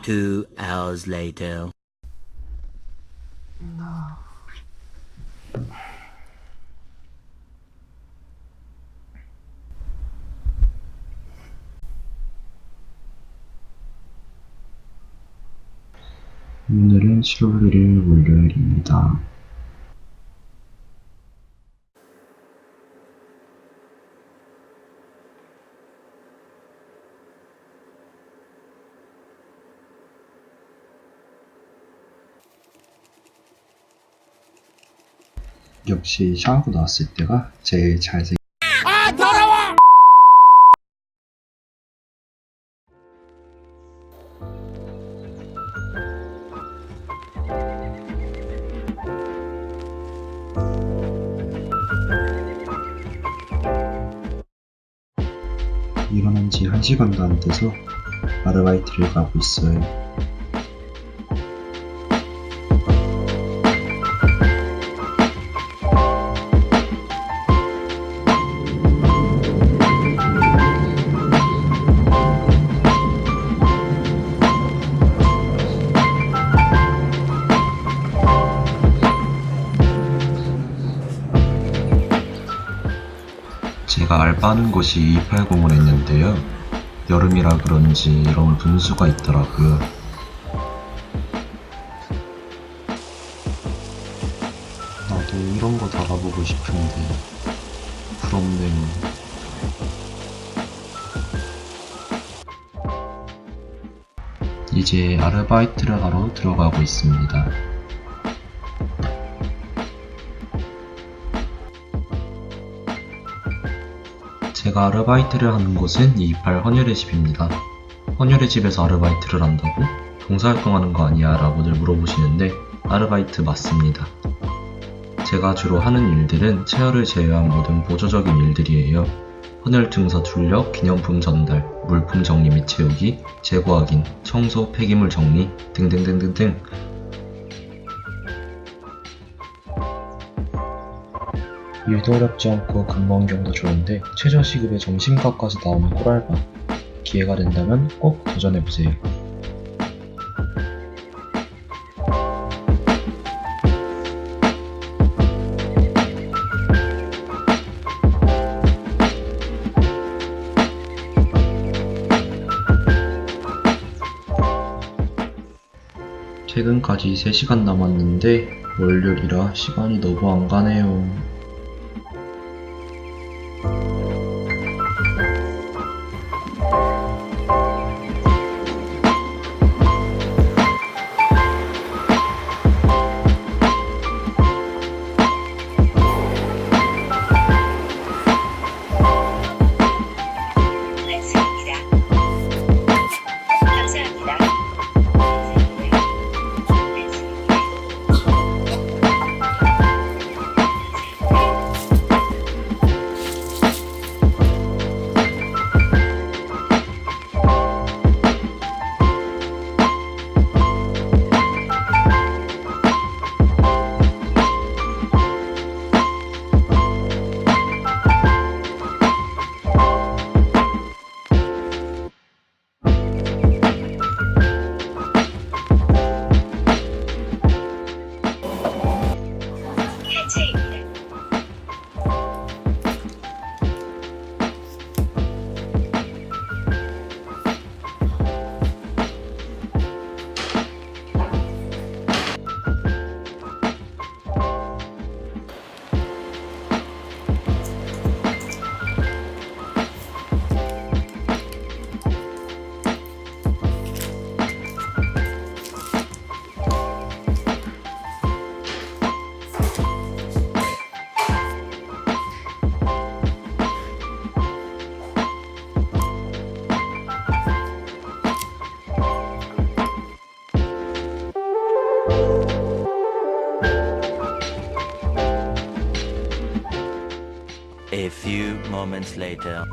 2 hours later. 오늘은 7월 1일 월요일입니다. 역시 샤워하고 나왔을 때가 제일 잘생긴 일어난 지 1시간도 안 돼서 아르바이트를 가고 있어요. 제가 알바하는 곳이 280을 했는데요. 여름이라 그런지 이런 분수가 있더라고요. 나도 이런 거 달아보고 싶은데 부럽네요. 이제 아르바이트를 하러 들어가고 있습니다. 제가 아르바이트를 하는 곳은 228 헌혈의 집입니다. 헌혈의 집에서 아르바이트를 한다고? 봉사활동하는 거 아니야? 라고들 물어보시는데 아르바이트 맞습니다. 제가 주로 하는 일들은 체열을 제외한 모든 보조적인 일들이에요. 헌혈 증서 출력, 기념품 전달, 물품 정리 및 채우기, 재고 확인, 청소, 폐기물 정리 등등등등등. 일도 어렵지 않고 근무 환경도 좋은데 최저시급의 점심값까지 나오는 꿀알바. 기회가 된다면 꼭 도전해보세요. 퇴근까지 3시간 남았는데 월요일이라 시간이 너무 안 가네요. A few moments later.